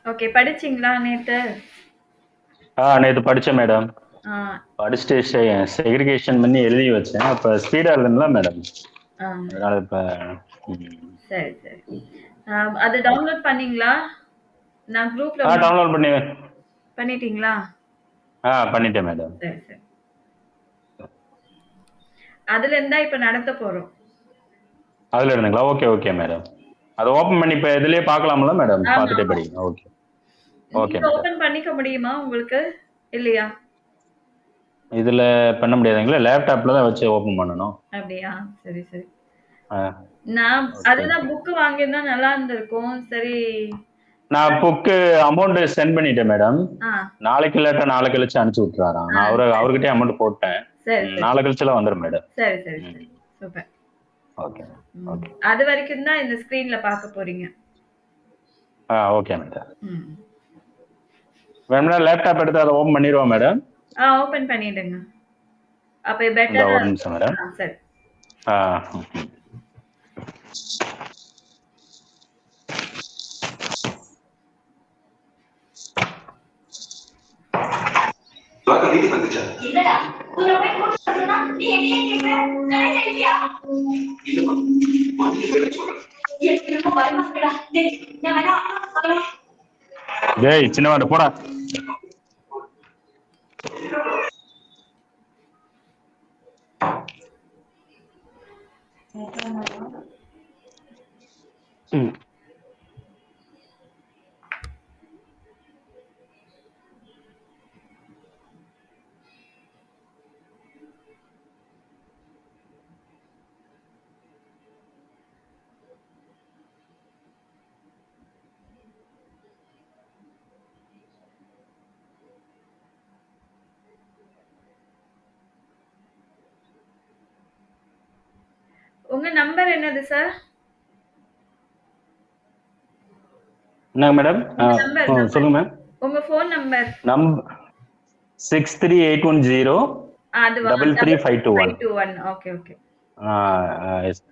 Okay. படிச்சீங்களா நேத்து? நேத்து படிச்சேன் மேடம். ஆ. படிச்சுட்டு செக்ரிகேஷன் பண்ணி எழுதி வச்சேன். அப்ப ஸ்பீடா எழுதுனல மேடம். ஆ. அதனால இப்ப சரி, சரி. அது டவுன்லோட் பண்ணீங்களா? நான் குரூப்ல டவுன்லோட் பண்ணி பண்ணிட்டீங்களா? பண்ணிட்டேன் மேடம். சரி, சரி. அதுல இருந்தா இப்ப நடத்த போறோம். அதுல இருந்துங்களா? Okay okay madam. அதை ஓபன் பண்ணி இப்ப இதுலயே பார்க்கலாம்ல மேடம்? ஆமா, பார்த்துட்டே ஆமா. படிங்க. ஓகே ஓகே நீங்க மேடம். ஓபன் பண்ணிக்க முடியுமா உங்களுக்கு? இல்லையா? இதுல பண்ண முடியாதுங்களா? லேப்டாப்ல தான் வச்சு ஓபன் பண்ணணும். அப்படியா? சரி, சரி. ஆ, நான் ஓகே அதுதான் ஓகே. புக் வாங்கியிருந்தா நல்லா இருந்திருக்கும். சரி. நான் புக்கு அமௌண்ட் சென்ட் பண்ணிட்டேன் மேடம். ஆ, நாளைக்கு இல்லாட்டா நாளை கழிச்சு அனுப்பிச்சு விட்டுறாராம். ஆ. நான் அவர்கிட்டயே அமௌண்ட் போட்டேன். சரி, சரி. நாளை கழிச்சுலாம் வந்துடும் மேடம். சரி, சரி, சரி. ம். சூப்பர். ஓகே ம். ஓகே. அது வரைக்கும் தான் இந்த ஸ்க்ரீன்ல பார்க்க போறீங்க. Okay madam. ம். வேணும்னா லேப்டாப் எடுத்து அதை ஓபன் பண்ணிடுவோம் மேடம். ஓப்பன் பண்ணிடுங்க. அப்ப இந்த பெட்டரா ஒரு இருக்கும். நிமிஷம் மேடம். சரி. ஆ, இல்லடா உன்னை போய் கூட்டு வரணும்னா நீ என்னையே கேட்கிற நான் இல்லையா இல்லம்மா மந்திரி பேர சொல்றேன் எனக்கு ரொம்ப பயமா இருக்குடா டேய் நான் வேணா சொல்றேன் டேய் சின்னவாண்ட போடா. ம். உங்க நம்பர் என்னது சார்? என்னங்க மேடம்? உங்க நம்பர். சொல்லுங்க மேம். உங்க ஃபோன் நம்பர். நம் 63810 அதுவா? 33521. 521. Okay, okay. Yes.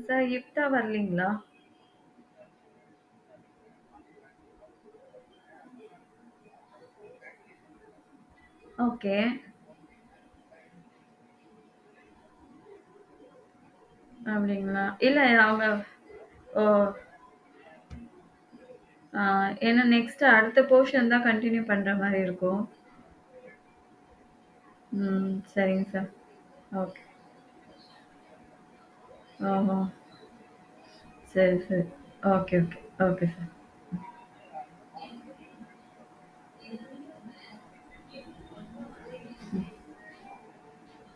Sir Yuktha வரலீங்களா? ஓகே. அப்படிங்களா? இல்ல அவங்க ஓ! ஏன்னா நெக்ஸ்ட் அடுத்த போர்ஷன் தான் கன்டின்யூ பண்ற மாரி இருக்கும். சரிங்க சார். ஓகே. ஓஹோ! சரி, சரி. Okay, okay. Okay sir.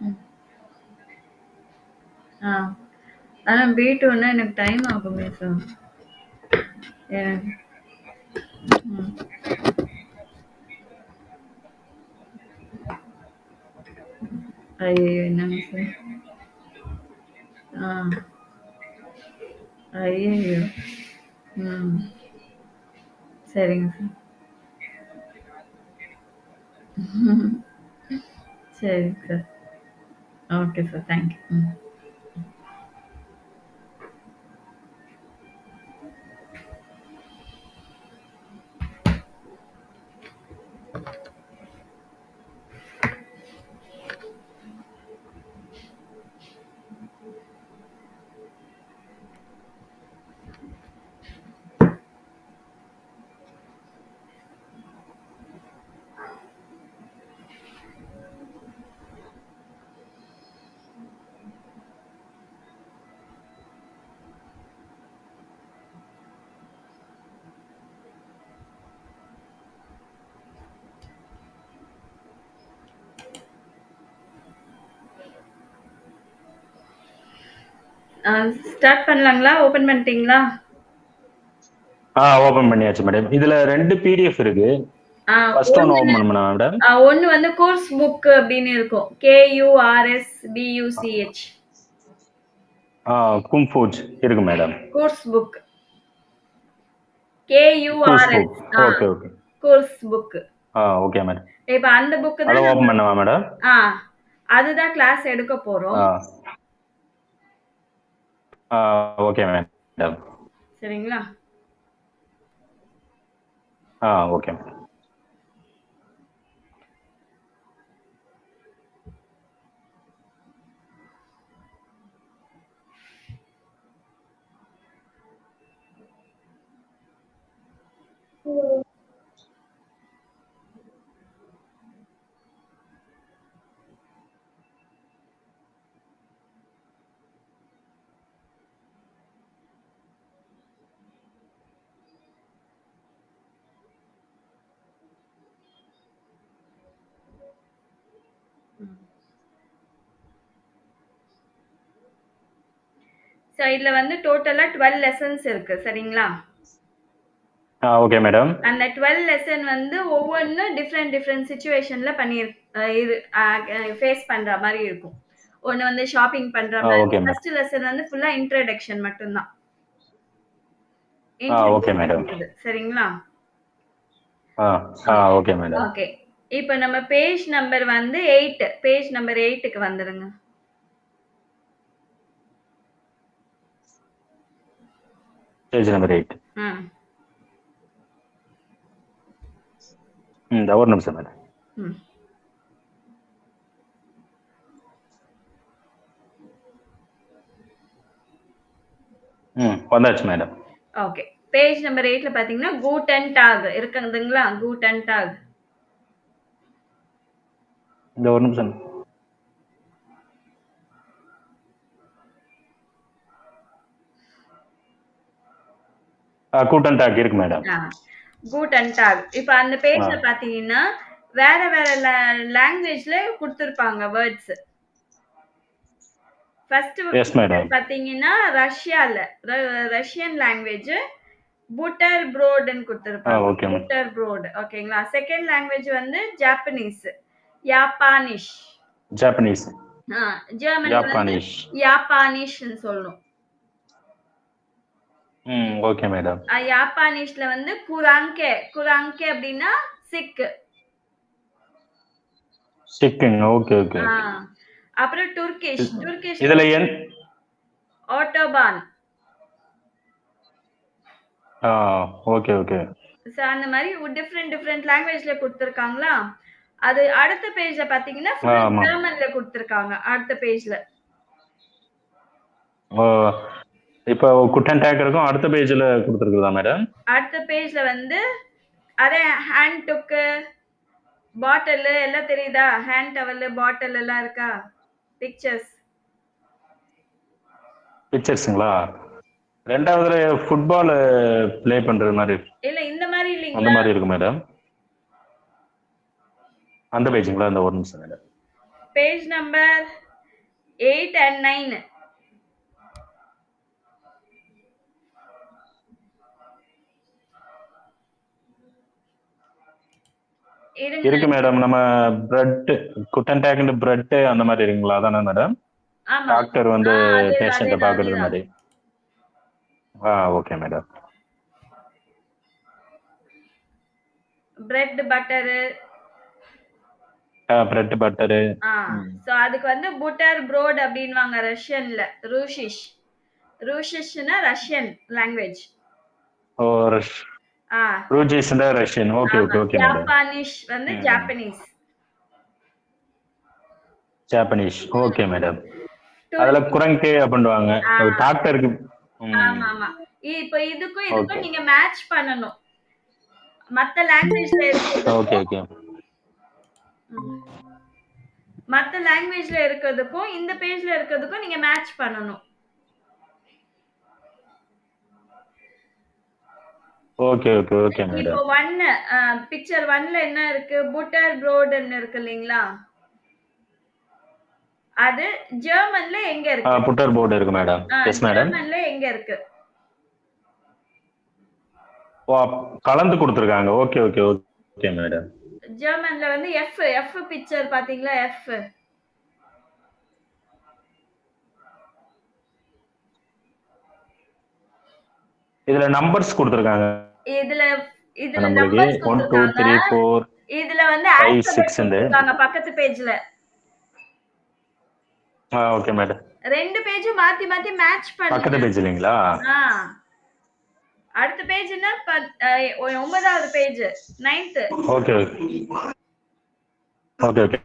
ம். ஆ. ஆனா B2ன்னா எனக்கு டைம் ஆகுமே சார். எனக்கு ம். ஐயய்யோ! என்னங்க சார்? ஆ. ஐயய்யோ! ம். சரிங்க சார். சரிங்க sir. Okay sir. Thank you. ம். ஸ்டார்ட் பண்ணலாங்களா? ஓப்பன் பண்ணிட்டீங்களா? ஓபன் பண்ணியாச்சு மேடம். இதுல 2 பிடிஎஃப் இருக்கு. ஆ ஃபர்ஸ்ட் ஒன் ஒண்ணு ஓபன் பண்ணணுமா மேடம்? ஒண்ணு வந்து கோர்ஸ் புக் அப்படின்னு இருக்கும். KURSBUCH. கும்ஃபூஜ் இருக்கு madam. Course book. Goose KURS. Book. Okay okay. Course book. Okay madam. இப்ப அந்த புக் அதை தான் ஓபன் பண்ணவா மேடம்? ஆ அதுதான் கிளாஸ் எடுக்க போறோம். Okay madam. சரிங்களா? Okay madam. சோ இதுல வந்து டோட்டலா 12 லெசன்ஸ் இருக்கு. சரிங்களா? Okay madam. அந்த 12 லெசன் வந்து ஒவ்வொன்றும் டிஃப்ரெண்ட் சிச்சுவேஷன்ல ஃபேஸ் பண்ற மாதிரி இருக்கும். ஒண்ணு வந்து ஷாப்பிங் பண்ற மாதிரி. Okay madam. ஃபர்ஸ்ட் லெசன் வந்து ஃபுல்லா இன்ட்ரோடக்ஷன் மட்டும்தான். Okay madam. சரிங்களா? Okay madam. ஓகே. இப்போ நம்ம பேஜ் நம்பர் வந்து 8. பேஜ் நம்பர் 8க்கு வந்துருங்க. Page number 8. ஒரு நிமிஷம் மேடம். வந்தாச்சு மேடம். ஓகே. பேஜ் நம்பர் 8ல பாத்தீங்கன்னா கூட்டன் டாக் இருக்குதுங்களா? கூட்டன் டாக். ஒரு நிமிஷம். கூட்டன் டாக் இருக்கு மேடம். கூட்டன் டாக். இப்போ அந்த பேஜ்ல பாத்தீங்கன்னா வேற வேற லாங்குவேஜ்ல கொடுத்திருப்பாங்க வேர்ட்ஸ். ஃபர்ஸ்ட் பாத்தீங்கன்னா ரஷ்யன் லாங்குவேஜ் புட்டர் ப்ரோட்னு கொடுத்திருப்பாங்க. புட்டர் ப்ரோட். ஓகேங்களா? செகண்ட் லாங்குவேஜ் வந்து ஜாப்பனீஸ். யாப்பானிஷ். ஜாப்பனீஸ். ஜெர்மன் வந்து யாப்பானிஷ்னு சொல்லணும். Okay madam. யாப்பானிஷ்ல வந்து குராங்கே. குராங்கே அப்படின்னா சிக். சிக்குங்க. Okay okay. அப்புறம் துர்க்கிஷ். துர்க்கிஷ் இதுல ஆட்டோபான். Okay okay. சோ அந்த மாதிரி டிஃப்ரெண்ட் லாங்குவேஜ்ல கொடுத்திருக்காங்களா? அது அடுத்த பேஜ்ல பாத்தீங்கன்னா ஜெர்மன்ல கொடுத்திருக்காங்க. அடுத்த பேஜ்ல. இப்போ குட்டன் டாக் இருக்கும். அடுத்த பேஜ்ல கொடுத்திருக்குதா மேடம்? அடுத்த பேஜ்ல வந்து அதே ஹேண்ட் டுக், பாட்டில் எல்லாம் தெரியுதா? ஹேண்ட் டவல், பாட்டில் எல்லாம் இருக்கா? பிக்சர்ஸ்ங்களா? ரெண்டாவதுல ஃபுட்பால் ப்ளே பண்றது மாதிரி. இல்ல இந்த மாதிரி இல்லீங்களா? அந்த மாதிரி இருக்கு மேடம். அந்த பேஜ்ங்களா? அந்த ஒரு நிமிஷம் மேடம். Page number 8 and 9. இருக்கு மேடம். நம்ம பிரெட் குட்டன் டாக் அண்ட் பிரெட் அந்த மாதிரி இருக்குங்களா? அதானே மேடம்? டாக்டர் வந்து பேஷண்ட்டை பார்க்கறது மாதிரி. Okay madam. Bread butter. Bread butter. So அதுக்கு வந்து புட்டர் ப்ரோட் அப்படின்வாங்க ரஷ்யன்ல. ரூஷிஷ். ரூஷிஷ்னா ரஷ்யன் லாங்குவேஜ். ரூஜிஷ்னா Russian. Okay okay okay madam. ஜப்பானிஷ் வந்து ஜாப்பனீஸ். ஜாப்பனீஸ். Okay madam. அதுல குரங்கே அப்படின்வாங்க. டாக்டருக்கு. ஆமா ஆமா. இப்போ இதுக்கும் நீங்க மேட்ச் பண்ணனும். மத்த லாங்குவேஜ்ல இருக்கிறது. Okay okay. மத்த லாங்குவேஜ்ல இருக்கிறதுக்கும் இந்த பேஜ்ல இருக்கிறதுக்கும் நீங்க மேட்ச் பண்ணனும். Okay okay okay madam. இப்போ 1 பிக்சர் 1ல என்ன இருக்கு? புட்டர் ப்ரோட்னு இருக்கு இல்லீங்களா? அது ஜெர்மன்ல எங்க இருக்கு? புட்டர் போர்டு இருக்கு மேடம். Yes madam. ஜெர்மன்ல எங்க இருக்கு? ஓ, கலந்து கொடுத்துருக்காங்க. Okay okay okay madam. ஜெர்மன்ல வந்து எஃப் எஃப் பிக்சர் பாத்தீங்களா? எஃப் இதுல நம்பர்ஸ் கொடுத்துருக்காங்க. இதுல இதுல நம்மளுக்கு நம்பர்ஸ் 1 2 கொடுத்திருக்காங்க. 3 4 இதுல வந்து 5 ஆல்பபெட் 6 கொடுத்திருக்காங்க பக்கத்து பேஜ்ல. Okay madam. ரெண்டு பேஜும் மாத்தி மாத்தி மேட்ச் பக்கத்து பண்ணுங்க. பேஜ் இல்லைங்களா? அடுத்த பேஜ் என்ன? 9வது page, 9th. Okay okay okay.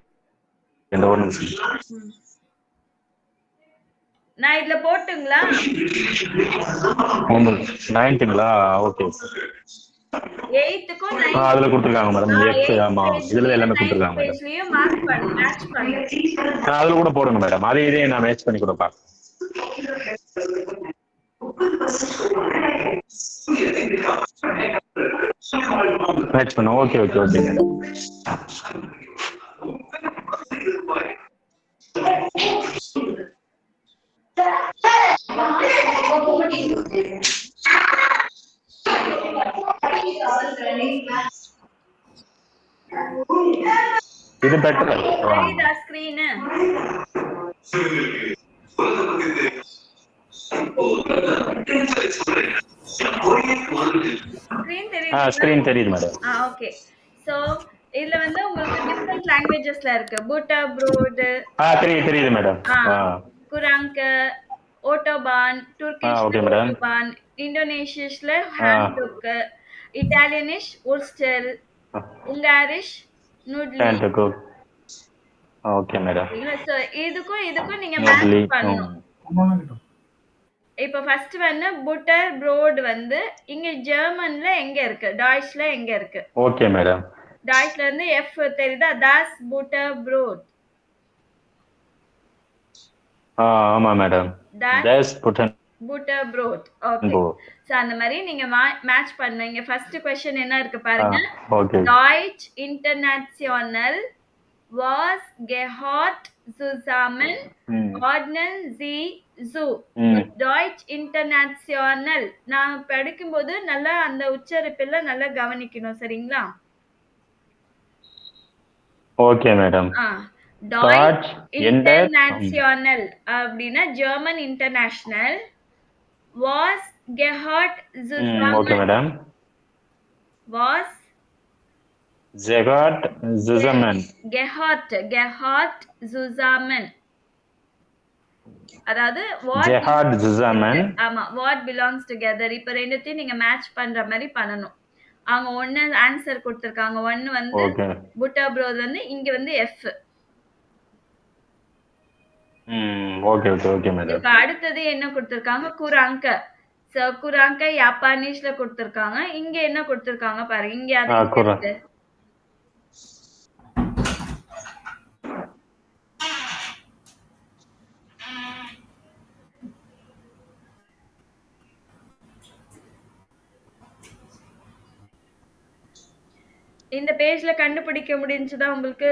இந்த ஒரு நிமிஷம். நான் இதுல போட்டுங்களா? 9ங்களா? ஓகே. 8க்கும் 9th அதுல கொடுத்துருக்காங்க மேடம். எஃப் ஆமா, இதுல எல்லாமே கொடுத்துருக்காங்க மேடம். பேஜ்லயும் மார்க் பண்ணு, மேட்ச் பண்ணு. அதுல கூட போடுங்க மேடம். அதே இதே நான் மேட்ச் பண்ணி கொடுப்பேன். மேட்ச் பண்ண. Okay okay okay madam. இது பெட்டர். தெரியுதா ஸ்கிரீன்? ஸ்கிரீன் தெரியுது மேடம். ஓகே. சோ இதுல வந்து உங்களுக்கு டிஃபரண்ட் லாங்குவேஜஸ்ல இருக்கு. புட்டர்ப்ரோட். தெரியுது மேடம். குராங்க, ஓட்டோபான், துர்க்கிஷ்ல ஓட்டோபான், இந்தோனேஷியஸ்ல ஹாண்டுக், இட்டாலியனிஷ் உர்ஸ்டெல், உங்காரிஷ் நூட்லி. Okay madam. சோ இதுக்கும் நீங்க மேட்ச் பண்ணணும். இப்போ ஃபர்ஸ்ட் வந்து புட்டர் ப்ரோட் வந்து இங்க ஜெர்மன்ல எங்க இருக்கு? டாய்ச்ல எங்க இருக்கு? Okay madam. டாய்ச்ல இருந்து எஃப் தெரியுதா? das Butterbrot. ஆமா madam. das Butterbrot. Okay. So அந்த மாதிரி நீங்க மேட்ச் பண்ணுங்க. ஃபர்ஸ்ட் क्वेश्चन என்ன இருக்கு பாருங்க. Okay. Deutsch International was gehört zusammen ordnen sie zu. Deutsch International. நான் படிக்கும்போது நல்லா அந்த உச்சரிப்புல நல்லா கவனிக்கணும், சரிங்களா? Okay madam. Deutsch International அப்படினா German international. was gehört zusammen. Okay madam. was gehört zusammen. gehört zusammen. அதாவது gehört zusammen. ஆமா, what belongs together. இப்போ ரெண்டுத்தையும் நீங்க மேட்ச் பண்ற மாதிரி பண்ணனும். அவங்க ஒன்னு ஆன்சர் கொடுத்திருக்காங்க. ஒன்னு வந்து புட்டர்ப்ரோட் வந்து இங்க வந்து F. Okay okay okay madam. இப்போ அடுத்து என்ன கொடுத்திருக்காங்க? குராங்க. சோ குராங்க ஜப்பானீஸ்ல கொடுத்திருக்காங்க. இங்க என்ன கொடுத்திருக்காங்க பாருங்க. இங்க அது இந்த பேஜ்ல கண்டுபிடிக்க முடிஞ்சதா உங்களுக்கு?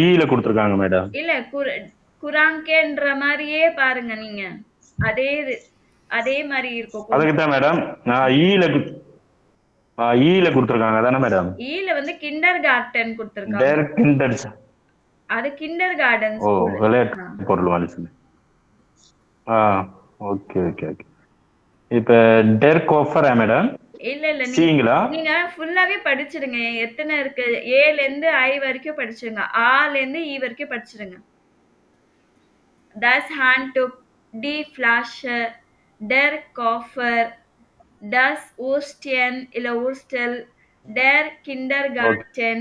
ஈல கொடுத்திருக்காங்க மேடம். இல்ல குராங்கேன்ற மாதிரியே பாருங்க நீங்க. அதே மாதிரி இருக்கும். அதுக்கு தான் மேடம் ஈல கொடுத்திருக்காங்க தானே மேடம்? ஈல வந்து கிண்டர்கார்டன் கொடுத்திருக்காங்க. அது கிண்டர்கார்டன் ஸ்கூல். விளையாட்டு பொருள் வந்து. Okay okay okay. இப்போ டெர் கோஃபர் மேடம். இல்ல நீங்க ஃபுல்லாவே படிச்சிடுங்க. எத்தனை இருக்கு? ஏல இருந்து ஐ வரைக்கும் படிச்சிடுங்க. ஆல இருந்து ஈ வரைக்கும் படிச்சிடுங்க. das Handtuch, die Flasche, der Koffer, das Würstchen இல்ல Wurstel, der Kindergarten,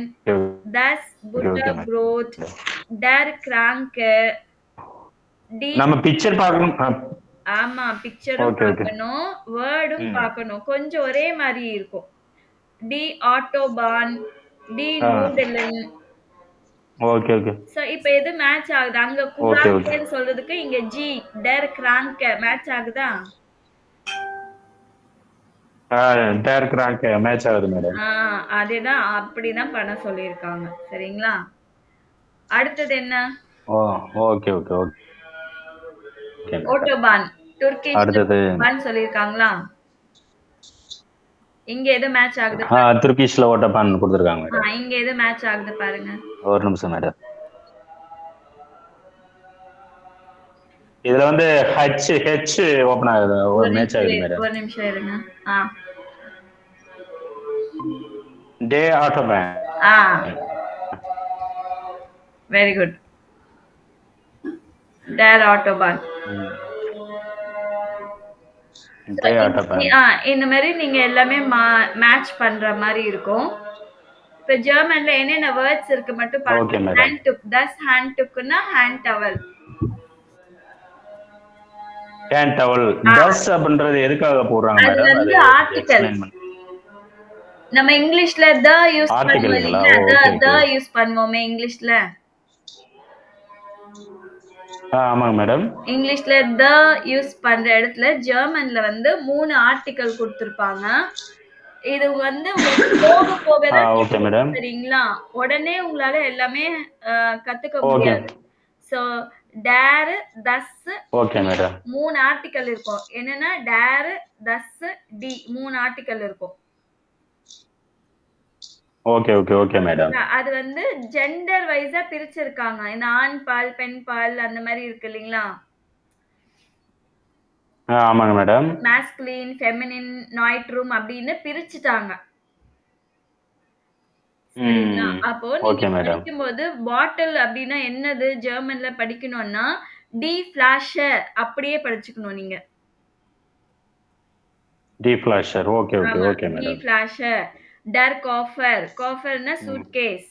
das Butterbrot, der Kranke, நம்ம பிக்சர் பார்க்கணும். ஆமா, பிக்சரும் பார்க்கணும், வேர்டும் பார்க்கணும். கொஞ்சம் ஒரே மாதிரி இருக்கும். டி ஆட்டோபான், டி நூடலன். Okay okay. சோ இப்போ எது மேட்ச் ஆகுது? அங்க குராங்கேன்னு சொல்றதுக்கு இங்க ஜி டர் கிராங்க மேட்ச் ஆகுதா? டர் கிராங்க மேட்ச் ஆகுது மேடம். அதேதான், அப்படிதான் பண்ண சொல்லிருக்காங்க, சரிங்களா? அடுத்தது என்ன? ஓ ஓகே ஓகே ஓகே மேடம். ஓட்டோபான். துர்க்கிஷ்ல அடுத்தது பான் சொல்லியிருக்காங்களா? இங்க எது மேட்ச் ஆகுது? துர்க்கிஷ்ல ஓட்டபான் கொடுத்துருக்காங்க மேடம். இங்க எது மேட்ச் ஆகுது பாருங்க. ஒரு நிமிஷம் மேடம். இதுல வந்து ஹெச் ஓபன் ஆகுது, ஒரு மேட்ச் ஆகுது மேடம். ஒரு நிமிஷம் இருங்க. டே ஆட்டோபான். Very good. டேர் ஆட்டோபான். இந்த மாதிரி நீங்க எல்லாமே மேட்ச் பண்ற மாதிரி இருக்கும். இப்ப ஜெர்மன்ல என்னென்ன வேர்ட்ஸ் இருக்கு மட்டும் பாருங்க. ஹேண்ட் டுக், தஸ் ஹேண்ட் டுக்னா ஹேண்ட் டவல். ஹேண்ட் டவல் தஸ் அப்படின்றது எதுக்காக போடுறாங்க மேடம்? அது வந்து ஆர்டிகல். நம்ம இங்கிலீஷ்ல த யூஸ் பண்ணுவீங்களா? த யூஸ் பண்ணுவோமே இங்கிலீஷ்ல. ஆமாங்க மேடம். இங்கிலீஷ்ல த யூஸ் பண்ற இடத்துல ஜெர்மன்ல வந்து 3 ஆர்டிகல் கொடுத்திருப்பாங்க. இது வந்து போக போக தான் சரிங்களா? உடனே உங்களால எல்லாமே கத்துக்க முடியாது. சோ டேர், தஸ், ஓகே மேடம். 3 ஆர்டிகல் இருக்கும். என்னன்னா டேர், தஸ், டி 3 ஆர்டிகல் இருக்கும். Okay okay okay madam. அது வந்து ஜெண்டர் வைஸா பிரிச்சிருக்காங்க. இந்த ஆண் பால், பெண் பால் அந்த மாதிரி இருக்கு இல்லீங்களா? ஆமாங்க மேடம். மாஸ்குலின், ஃபெமினின், நாய்ட்ரூம் அப்படின்னு பிரிச்சுட்டாங்க. சரிங்களா? அப்போ நீங்க படிக்கும்போது பாட்டில் அப்படின்னா என்னது ஜெர்மன்ல படிக்கணும்னா டி ஃபிளாஷர் அப்படியே படிச்சுக்கணும் நீங்க. டி ஃபிளாஷர். Okay okay okay madam. டி ஃபிளாஷர். டர் காஃபர். காஃபர்னா சூட்கேஸ்.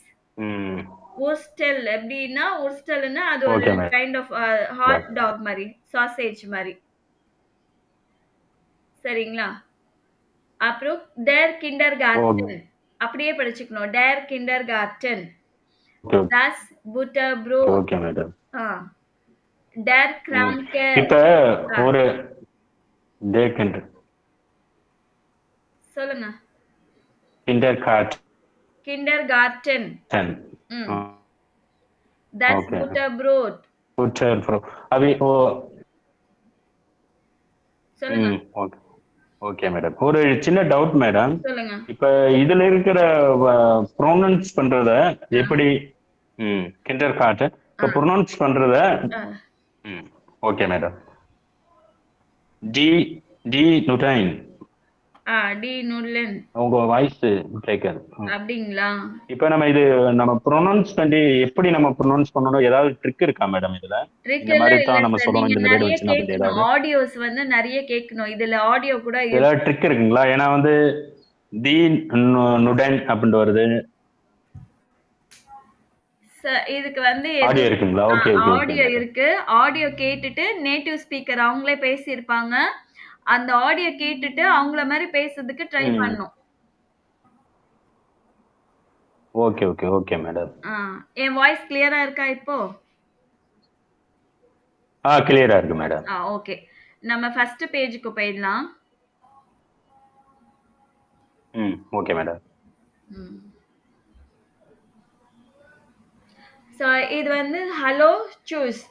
உர்ஸ்டெல் எப்படின்னா உர்ஸ்டெல்னா அது ஒரு கைண்ட் ஆஃப் ஹாட் டாக் மாதிரி, சாசேஜ் மாதிரி. சரிங்களா? அப்புறம் டர் கிண்டர்கார்டன் அப்படியே படிச்சுக்கணும். டர் கிண்டர்கார்டன். das Butterbrot. Okay madam. der Kranke. இப்ப ஒரு டே கிண்டர் சொல்லுங்க. Kindergarten. That's Butterbrot. அவி ஓ சொல்லுங்க. Okay madam. ஒரு சின்ன டவுட் மேடம். சொல்லுங்க. இப்ப இதுல இருக்கிற ப்ரொனவுன்ஸ் பண்றத எப்படி கிண்டர்கார்டன் இப்ப ப்ரொனவுன்ஸ் பண்றத ஓகே மேடம். டி டி நுடைன். டி நுட்லன். உங்க வாய்ஸ் கேட்காது. அப்படிங்களா? இப்ப நம்ம ப்ரொனவுன்ஸ் பண்ணி எப்படி நம்ம ப்ரொனவுன்ஸ் பண்ணனும், ஏதாவது ட்ரிக் இருக்கா மேடம் இதுல? இந்த மாதிரி தான் நம்ம சொல்லணும். இந்த வேர்ட் வச்சு நம்ம ஏதாவது ஆடியோஸ் வந்து நிறைய கேட்கணும். இதுல ஆடியோ கூட ஏதாவது ட்ரிக் இருக்குங்களா? ஏனா வந்து தி நுடன் அப்படினு வருது. இதுக்கு வந்து ஆடியோ இருக்குங்களா? Okay okay. ஆடியோ இருக்கு. ஆடியோ கேட்டுட்டு நேட்டிவ் ஸ்பீக்கர் அவங்களே பேசி இருப்பாங்க. அந்த ஆடியோ கேட்டுட்டு அவங்கள மாதிரி பேசுறதுக்கு ட்ரை பண்ணனும். Okay okay okay madam. என் வாய்ஸ் கிளியரா இருக்கா இப்போ? கிளியரா இருக்கு மேடம். ஓகே. நம்ம ஃபர்ஸ்ட் பேஜ்க்கு போயிடலாம். Okay madam. சோ இது வந்து ஹலோ சூஸ்.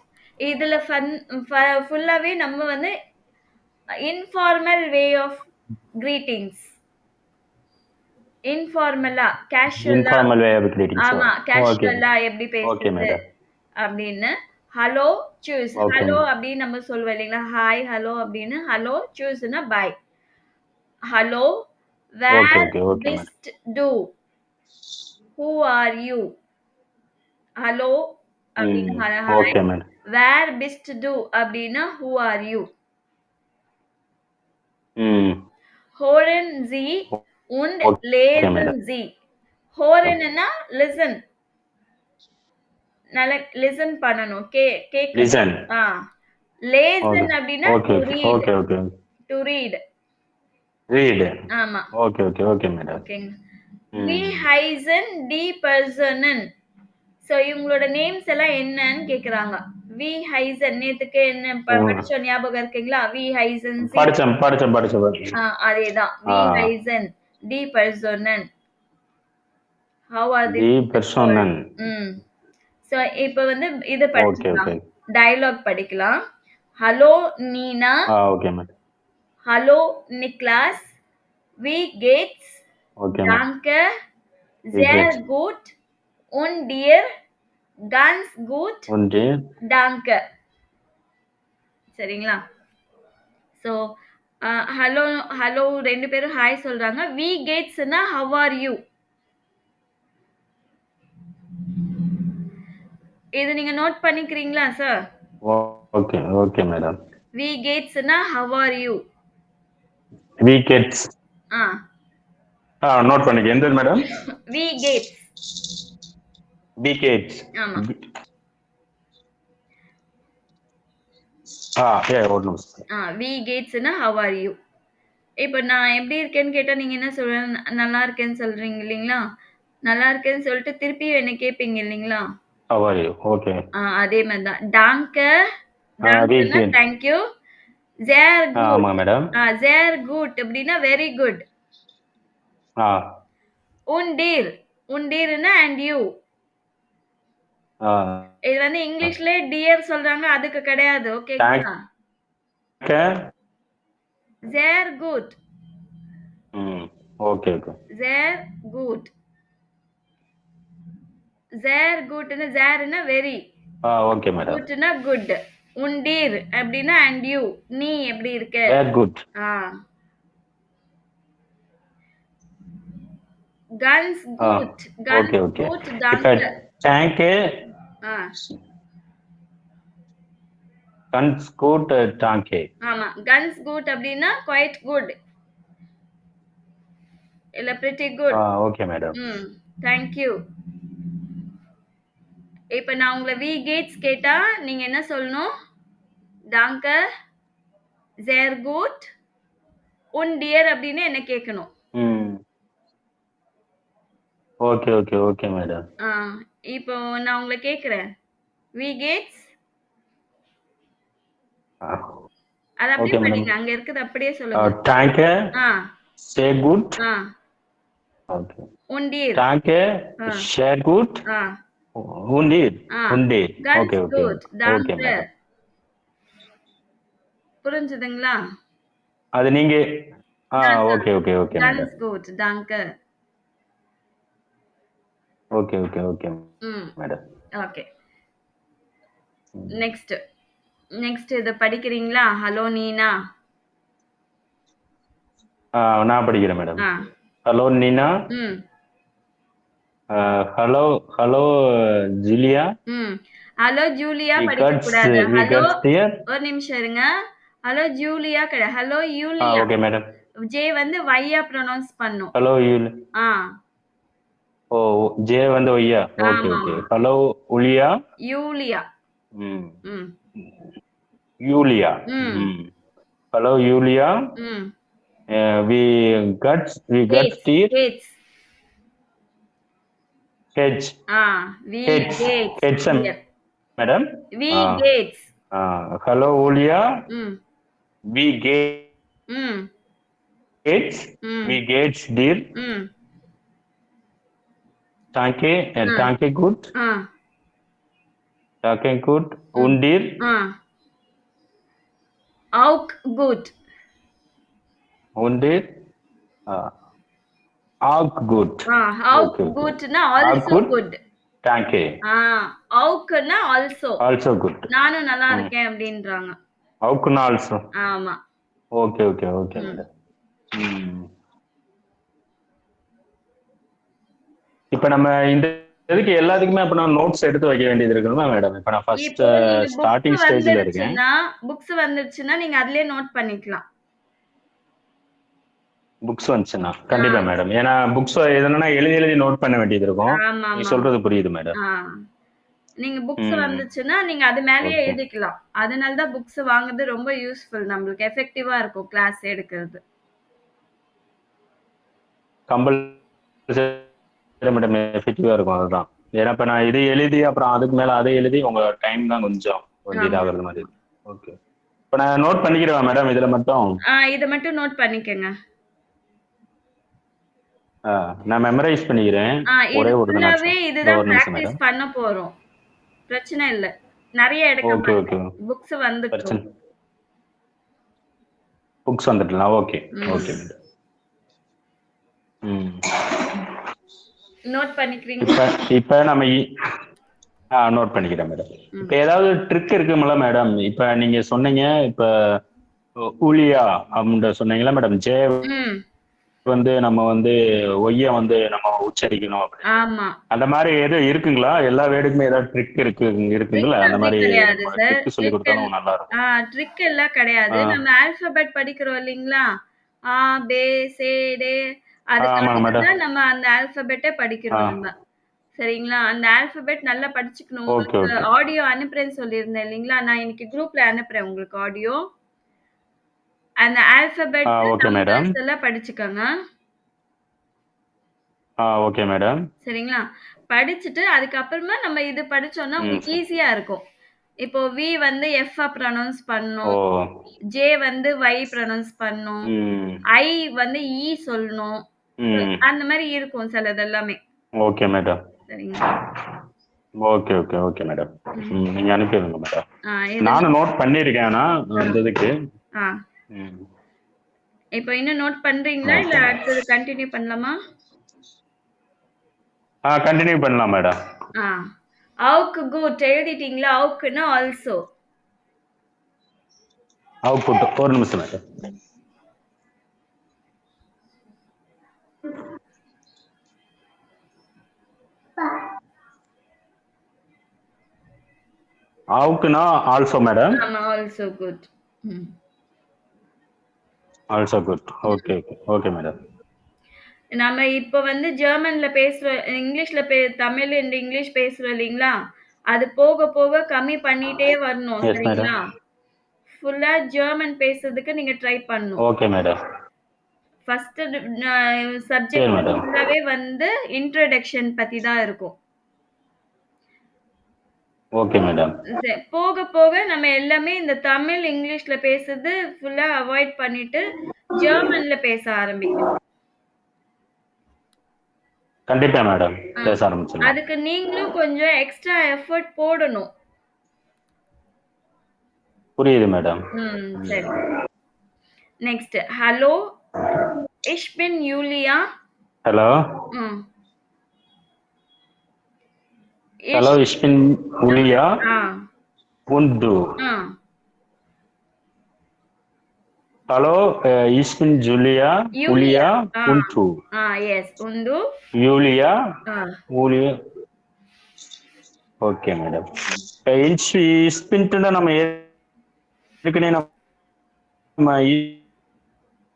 இதுல ஃபுல்லாவே நம்ம வந்து informal way of greetings. இன்ஃபார்மலா இன்ஃபார்மல் வே ஆஃப் கிரீட்டிங்ஸ். ஆமா, கேஷுவலா எப்படி பேசுறது அப்படின்னு ஹலோ சூஸ். ஹலோ அப்படி நம்ம சொல்லுவோம் இல்லைங்களா? ஹாய் ஹலோ அப்படின்னு. ஹலோ சூஸ்னா பை. ஹலோ வேர் பெஸ்ட் டு. Who are you. ஹலோ அப்படின்னா ஹாய். வேர் பெஸ்ட் டு அப்படின்னா ஹூ ஆர் யூ. ஹோரன் ஜி und lesen Sie. ஹோரன்னா listen. நல்ல listen பண்ணனும். கேட்கணும். lesen அப்படினா to read. Okay okay. to read. read. ஆமா. Okay okay okay madam. ஓகேங்க. Wie heißen die Personen? சோ இவங்களோட நேம்ஸ் எல்லாம் என்னன்னு கேக்குறாங்க. Wie heißen நேத்துக்கு என்ன படிச்சோம் ஞாபகம் இருக்குங்களா? Wie heißen Sie. படிச்சோம். அதேதான். Wie heißen die Personen. How are they? Die Personen. சோ இப்ப வந்து இது ஓகே படிச்சுக்கலாம். ஓகே டயலாக் படிக்கலாம். Hello Nina, okay madam hello Niklas, wie geht's? Okay madam Danke, sehr gut. Und dir? Ganz gut. ஒன்று Danke. சரிங்களா? சோ ஹலோ ஹலோ 2 பேரும் hi சொல்றாங்க. wie geht'sனா how are you? இது நீங்க நோட் பண்ணிக்கிறீங்களா sir? Okay okay madam wie geht'sனா how are you? வீக்கெட்ஸ் ஆ நோட் பண்ணிக்க எந்த மேடம் wie geht's? வீக்கெட்ஸ் ஆமா. ஒரு நிமிஷம் wie geht'sனா how are you? இப்ப நான் எப்படி இருக்கேன்னு கேட்டா நீங்க என்ன சொல்லுவீங்க? நல்லா இருக்கேன்னு சொல்றீங்க இல்லீங்களா? நல்லா இருக்கேன்னு சொல்லிட்டு திருப்பியும் என்ன கேட்பீங்க இல்லீங்களா? how are you ஓகே அதே மாதிரி தான். Danke, Dankeனா வீக்கெட் thank you. Sehr gut. ஆமா மேடம் Sehr gut அப்படின்னா very good. ஆ Und dir, und dirனா and you. ஆ இது வந்து இங்கிலீஷ்ல dear சொல்றாங்க அதுக்கு கிடையாது. ஓகேங்களா? Sehr gut. Okay okay Sehr gut. Sehr gutனா zerனா very. ஓகே மேடம் குட்னா குட். உண்டீர் அப்படின்னா and you. நீ எப்படி இருக்க? வெரி குட் ஆ. ganz gut. ganz okay okay gut. இப்ப danke. டேங்க் ஆ. கன்ஸ் கூட் டாங்கே ஆமா. ganz gut அப்படின்னா quite good. இல்ல pretty good. Okay madam thank you. இப்ப நான் உங்களை wie geht's கேட்டா நீங்க என்ன சொல்லணும்? danke, sehr gut, und dir அப்படின்னு என்ன கேட்கணும். ஓகே ஓகே ஓகே மேடம் இப்போ நான் உங்களை கேட்கிறேன். wie geht's? அது அப்படியே ஓகே மேடம் படிங்க. அங்க இருக்குது அப்படியே சொல்லுங்க. டேங்க் ஆ. சே குட் ஆ. Okay und dir. டேங்க் ஷே குட் ஆ. உண்டீர் உண்டீர் ganz okay okay gut. Okay danke. Madam புரிஞ்சுதுங்களா? அது நீங்க okay okay okay madam ganz gut. danke. Okay okay okay madam okay. Next இத படிக்கிறீங்களா? Hello Nina. நான் படிக்கிறேன் madam hello Nina hello hello Julia hello Julia படிக்க கூடாது. ஹலோ ஒரு நிமிஷம் இருங்க. ஹலோ ஜூலியா கிடையாது. Hello Julia. Okay madam J வந்து வையா ப்ரொனவுன்ஸ் பண்ணும். ஹலோ யூலியா ஓ ஜே வந்து ஒய்யா ஓகே ஓகே ஹலோ உலியா Julia. Julia hello Julia we got steer hedge we gates madam we gates hello Ulia we gates we gates dear danke danke gut danke gut und dir auch gut und dir auch gut auch gut na also good danke auch na also good நானும் நல்லா இருக்கேன் அப்படின்றாங்க auch na also ஆமா okay okay okay madam இப்போ நம்ம இந்த இதுக்கு எல்லாத்துக்குமே அப்ப நான் நோட்ஸ் எடுத்து வைக்க வேண்டியது இருக்குமா மேடம்? இப்போ நான் ஃபர்ஸ்ட் ஸ்டார்டிங் ஸ்டேஜ்ல இருக்கேன். புக்ஸ் வந்துருச்சுனா நீங்க அதிலே நோட் பண்ணிக்கலாம். புக்ஸ் வந்துச்சுனா கண்டிப்பா மேடம். ஏனா புக்ஸ் எதனா எழுதி நோட் பண்ண வேண்டியது இருக்கும். நீ சொல்றது புரியுது மேடம். நீங்க புக்ஸ் வந்துச்சுனா நீங்க அது மேலயே எழுதிக்கலாம். அதனால தான் புக்ஸ் வாங்குறது ரொம்ப யூஸ்ஃபுல். நமக்கு எஃபெக்டிவா இருக்கும் கிளாஸ் எடுக்கிறது. கம்பல்சரி மேடம் எஃபெக்டிவா இருக்கும் அதுதான். ஏன்னா இப்ப நான் இது எழுதி அப்புறம் அதுக்கு மேல அதை எழுதி உங்க டைம் தான் கொஞ்சம் இதாகிறது மாதிரி. ஓகே. இப்ப நான் நோட் பண்ணிக்கிறவா மேடம் இதுல மட்டும்? இத மட்டும் நோட் பண்ணிக்கங்க. நான் மெமரைஸ் பண்ணிக்கிறேன். ஒரே ஒரு நிமிஷம். இதுதான் பிராக்டீஸ் பண்ண போறோம். பிரச்சனை இல்ல. நெறைய எடுக்க ஓகே மாட்டேன். ஓகே புக்ஸ் வந்துட்டும். பிரச்சனை புக்ஸ் வந்துட்டலாம். ஓகே ஓகே ம். மேடம். ம் நோட் பண்ணிக்கிறீங்களா? இப்ப இப்ப நம்ம நோட் பண்ணிக்கிறேன் மேடம். ம். இப்ப ஏதாவது ட்ரிக் இருக்குமில்ல மேடம்? இப்ப நீங்க சொன்னீங்க, இப்ப ஊலியா அப்படின்ற சொன்னீங்களா மேடம்? ஜே ம். வந்து நம்ம வந்து ஒய்ய வந்து நம்ம உச்சரிக்கணும் அப்படின்னு. ஆமா. அந்த மாதிரி எதுவும் இருக்குங்களா? எல்லா வேர்டுக்குமே ஏதாவது ட்ரிக் இருக்குங்களா? ட்ரிக் அந்த அப்படி மாதிரி கிடையாது நம்ம சார். ட்ரிக் சொல்லி கொடுத்தாலும் நல்லா இருக்கும். ட்ரிக் எல்லாம் கிடையாது. நம்ம ஆல்பபெட் படிக்கிறோம் இல்லைங்களா? ஆ, பே, சே, டே அதுக்கு ஆமாங்க அடுத்து மேடம். தான் நம்ம அந்த ஆல்பபெட்டே படிக்கிறோம் நம்ம. சரிங்களா? அந்த ஆல்பபெட் நல்லா படிச்சுக்கணும். ஓகே உங்களுக்கு ஓகே ஆடியோ அனுப்புறேன்னு சொல்லியிருந்தேன் இல்லைங்களா? நான் இன்னைக்கு குரூப்ல அனுப்புறேன் உங்களுக்கு ஆடியோ. அந்த ஆல்பபெட் ஓகே மேடம். நம்பர்ஸ் எல்லாம் படிச்சுக்கோங்க. Okay madam. சரிங்களா? படிச்சுட்டு அதுக்கப்புறமா நம்ம இது படிச்சோம்னா உங்களுக்கு ஈஸியா இருக்கும். இப்போ வி வந்து எஃப் ப்ரொனவுன்ஸ் ஓ பண்ணணும். ஜே வந்து வை ப்ரொனவுன்ஸ் பண்ணணும். ம் ஐ வந்து ஈ சொல்லணும். ம் அந்த மாதிரி இருக்கும் சிலதெல்லாமே. Okay madam. சரிங்களா? Okay okay okay madam. ம். நீங்க அனுப்பிடுங்க மேடம். இது நானும் நோட் பண்ணியிருக்கேன். ஆனா அந்த இதுக்கு ஆ. ம் இப்போ இன்னும் நோட் பண்றீங்களா? இல்ல ஓகே அடுத்தது கன்டின்யூ பண்ணலாமா? கண்டினியூ பண்ணலாம் மேடம். ஆ. அவுக்கு குட் எழுதிட்டீங்களா? அவுக்குன்னா ஆல்சோ. அவுட்புட் ஒரு நிமிஷம் மேடம். அவுக்குனா ஆல்சோ மேடம். ஆமா, ஆல்சோ குட். ம். Also good. Okay okay okay madam. நம்ம இப்ப வந்து ஜெர்மன்ல பேசுறோம், இங்கிலீஷ்ல தமிழ் அண்ட் இங்கிலீஷ் பேசுறோம் இல்லைங்களா? அது போக போக கம்மி பண்ணிட்டே வரணும். Yes madam. சரிங்களா? ஃபுல்லா ஜெர்மன் பேசுறதுக்கு நீங்க ட்ரை பண்ணணும். Okay madam. ஃபர்ஸ்ட் சரி சப்ஜெக்ட் மேடம். ஃபுல்லாவே வந்து இன்ட்ரோடக்ஷன் பத்தி தான் இருக்கும். Okay madam. போக போக நம்ம எல்லாமே இந்த தமிழ், இங்கிலீஷ்ல பேசுறது ஃபுல்லா அவாய்ட் பண்ணிட்டு ஜெர்மன்ல பேச ஆரம்பிக்கணும். கண்டிப்பா மேடம். பேச ஆரம்பிச்சிடலாம். அதுக்கு நீங்களும் கொஞ்சம் எக்ஸ்ட்ரா எஃபோர்ட் போடணும். புரியுது மேடம். சரி. Next hello ich bin Julia. Hello ம். ஹலோ ich bin Julia ஆ. und du. ஆ. Hallo, ich bin Julia und du. yes. Und du? Julia, ஆ. Julia. Okay madam. இன்ஸ்பின்ட்டுன்னா நம்ம ஏற்கனவே நம்ம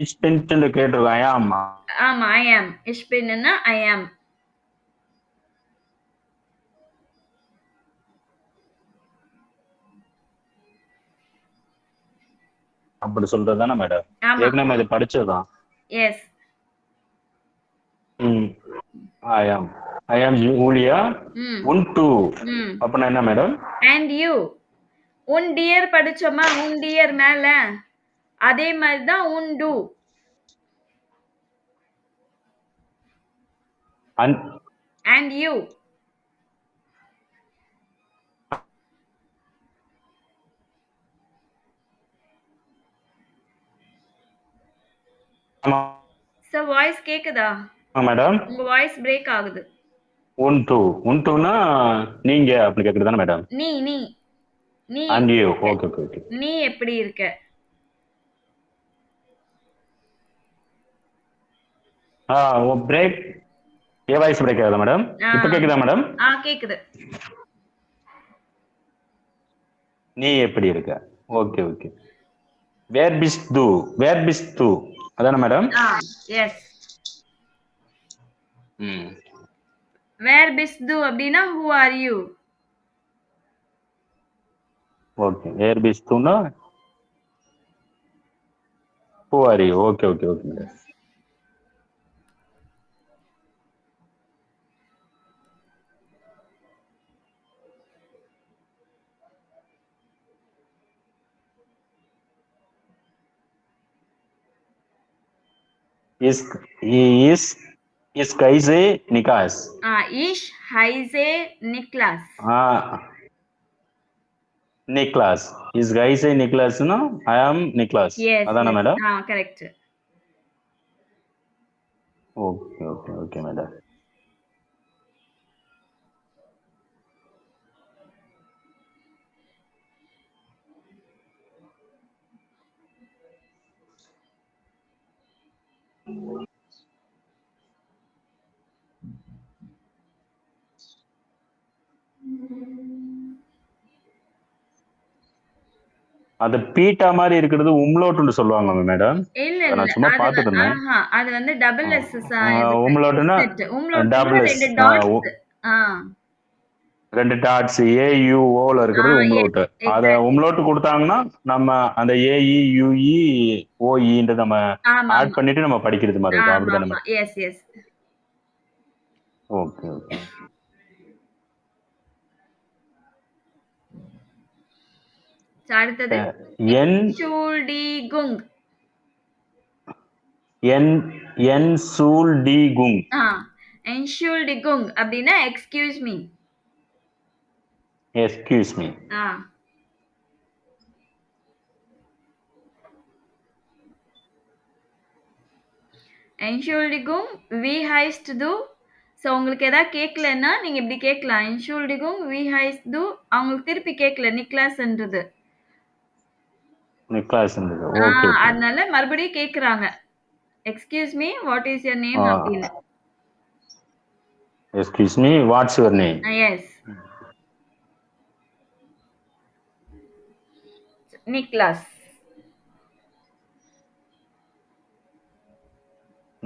இன்ஸ்பின்ட்டு கேட்டிருக்கோம். ஆமா ஆமா, I am. Ich binன்னா I am. அப்படி சொல்றதுதானே மேடம்? ஆமா. ஏற்கனவே இது படிச்சதுதான். Yes. I am Julia und du. அப்படின்னா என்ன மேடம்? And you. உன் டியர் படிச்சோமா? உன் டியர் மேல அதே மாதிரி தான் உன் to. And you. Sir voice கேக்குதா? மேடம் உங்க வாய்ஸ் பிரேக் ஆகுது. உன்டுனா நீங்க அப்படி கேக்குறதானே மேடம்? நீ நீ நீ and you. Okay okay. நீ எப்படி இருக்க? பிரேக் வாய்ஸ் பிரேக் ஆகுதா மேடம்? இப்ப கேக்குதா மேடம்? கேக்குது. நீ எப்படி இருக்க? Okay okay. வேர் பிஸ் டு அதானே மேடம்? எஸ். வேர் பிஸ் டு அப்படின்னா who are you? ஓகே. வேர் பிஸ் டுனா who are you? Okay okay okay madam. Ist heiße Niklas. Ich heiße Niklas. Niklas. இஸ் கைஸ் நிக்லாஸ்னா ஐ ஆம் நிக்லாஸ். எஸ் அதானே yes madam? Correct. Okay okay okay madam. அது பீட்டா மாதிரி இருக்கிறது உம்லோட்னு சொல்லுவாங்க மேடம். இல்ல நான் இல்ல சும்மா அது பார்த்துட்டு இருந்தேன். அது வந்து டபுள் எஸ் உம்லோட்னா டபுள் எஸ். 2 டாட்ஸ். ரெண்டு டாட்ஸ் ஏயுஓல இருக்கிறது உம்லோட். அத உம்லோட் கொடுத்தாங்கன்னா நம்ம அந்த ஏஇ யுஇ ஓஇன்ற நம்ம ஆட் பண்ணிட்டு நம்ம படிக்கிறது மாதிரி இருக்கும். அப்படிதானே? Yes yes. Okay okay. அடுத்தது என்ஷுல்டிகுங். என்ஷுல்டிகுங். என்ஷுல்டிகுங் அப்படினா எக்ஸ்கியூஸ் மீ. Excuse me. என்ஷுல்டிகுங் வி ஹைஸ்ட் டு. ஸோ உங்களுக்கு எதாவது கேட்கலன்னா நீங்க இப்படி கேட்கலாம். என்ஷுல்டிகுங் வி ஹைஸ்ட் டு. அவங்களுக்கு திருப்பி கேட்கல நிக்லாஸ்ன்றது. நிக்லாஸ்ன்றது. ஓகே. அதனால மறுபடியும் கேக்குறாங்க. Excuse me what is your name அப்படின்னு. Excuse me what's your name. Yes. Niklas.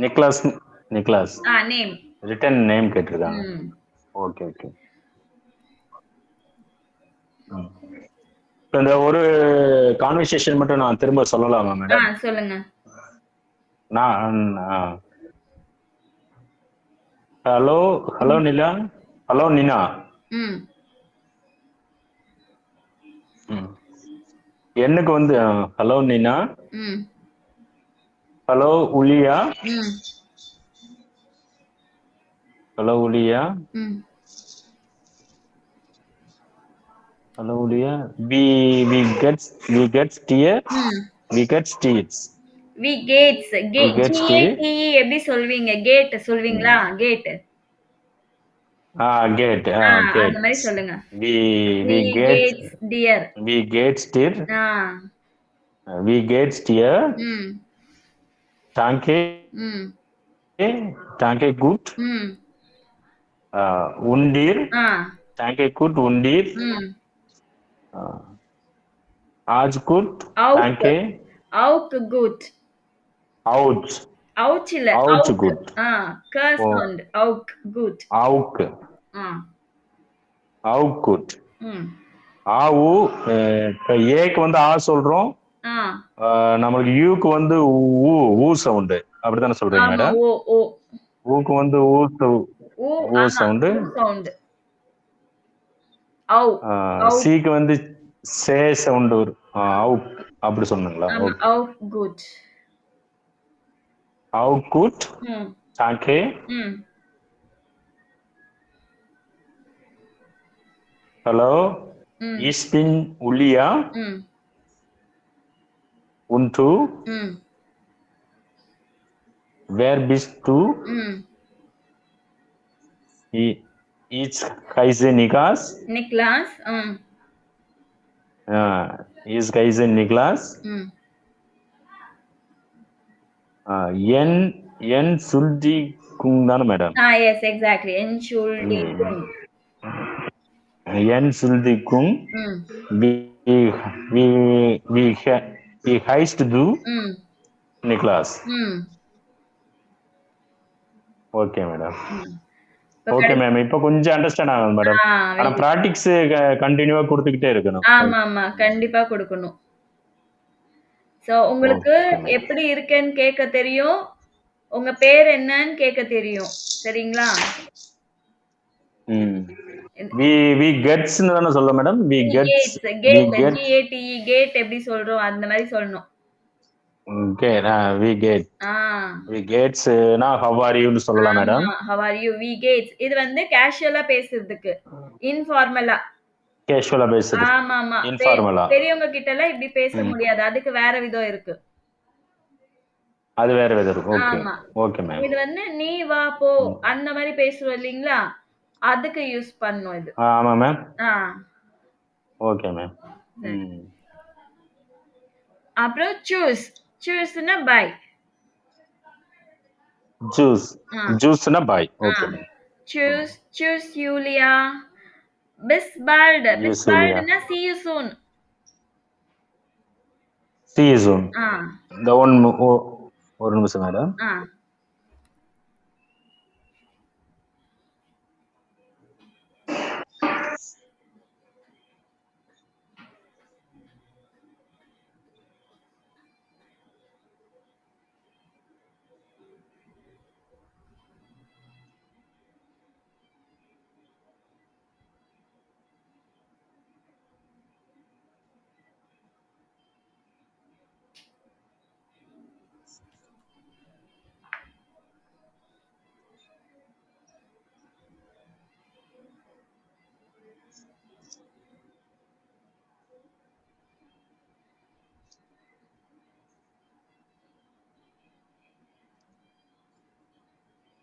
Niklas. Niklas. Name. Return name கேட்டிருக்காங்க. Okay okay. இந்த ஒரு கான்வர்சேஷன் மட்டும் நான் திரும்ப சொல்லலாமா மேடம்? சொல்லுங்க. நான் ஹலோ ஹலோ நிலா. Hello Nina. என்னக்கு வந்து ஹலோ நினா. ஹலோ உலியா. ஹலோ உலியா. Hello, Ulia. We gets tear. We gets tears. We gates. Gate எப்படி சொல்வீங்க? கேட் சொல்வீங்களா? கேட். கேட். அந்த மாதிரி சொல்லுங்க. We gets dear. We gets tear. We gets tear. Danke. Danke gut. Undir. Danke gut undir. आज good. Danke. Auch gut. Ouch. Ouch இல்ல. Ouch good. Curse sound. Auch gut. Auch. Auch good. ஆவு ஏக்கு வந்து ஆ சொல்றோம். நம்மளுக்கு யூக்கு வந்து ஊ sound. அப்படித்தானே சொல்றீங்க மேடம்? ஊக்கு வந்து ஊ சவுண்ட். சீக்கு வந்து சே சவுண்ட் வரும். அப்படி சொன்னீங்களா? Good. Good. danke. Hallo. Ich bin Ulia. Und du? Wer bist du? Ich heiße Niklas. Niklas. Ich heiße Niklas. Entschuldigung தானே madam? Yes, exactly. Entschuldigung. Entschuldigung. Wie heißt du? Niklas. Okay madam. Okay ma'am. இப்போ கொஞ்சம் understand ஆகும் madam. ஆனா practice கண்டினியூவா கொடுத்துக்கிட்டே இருக்கணும். ஆமா கண்டிப்பா கொடுக்கணும். சோ உங்களுக்கு எப்படி இருக்கேன்னு கேட்க தெரியும். உங்க பேர் என்னன்னு கேட்க தெரியும். சரிங்களா? we gets ன்னு தான சொல்ல மேடம்? we gets. கேட் எப்படி சொல்றோம் அந்த மாதிரி சொல்லணும். we get. we gets னா how are you ன்னு சொல்லலாம் madam. how are you? we gets. இது வந்து கேஷுவலா பேசுறதுக்கு. இன்ஃபார்மலா. கேஷுவலா பேசுறது. ஆமாமா. இன்ஃபார்மலா. பெரியவங்க கிட்டலாம் இப்படி பேச முடியாது. அதுக்கு வேற விதம் இருக்கு. அது வேற விதம் இருக்கு. ஓகே. ஆமா. Okay ma'am. இது வந்து நீ வா போ அந்த மாதிரி பேசுறோம் இல்லீங்களா? அதுக்கு யூஸ் பண்ணோம் இது. ஆமா மேம். ஆ. Okay ma'am. அப்புறம் சூஸ். சூஸ்னா பை. ஜூஸ். ஜூஸ்னா bye. Okay ma'am. Choose Julia. Bis bald. Bis baldனா see you soon. See you soon. இந்த ஒரு நிமிஷம் மேடம்.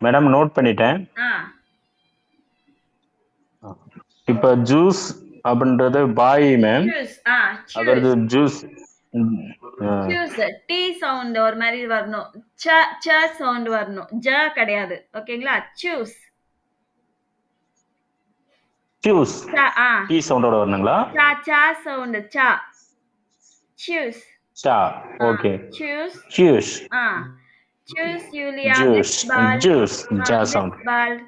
மேடம் நோட் பண்ணிட்டேன். இப்ப ஜூஸ் அப்படின்றது பாய் மேம். அதாவது ஜூஸ் டி சவுண்ட் ஒரு மாதிரி வரணும். ச சவுண்ட் வரணும். ஜ கிடையாது. ஓகேங்களா? சூஸ். சூஸ். டி சவுண்டோட வரணுங்களா? ச சவுண்ட் ச. சூஸ். ச. Okay. Choose. Choose. Choose Julia. Juice. Juice. Ja sound. Bald.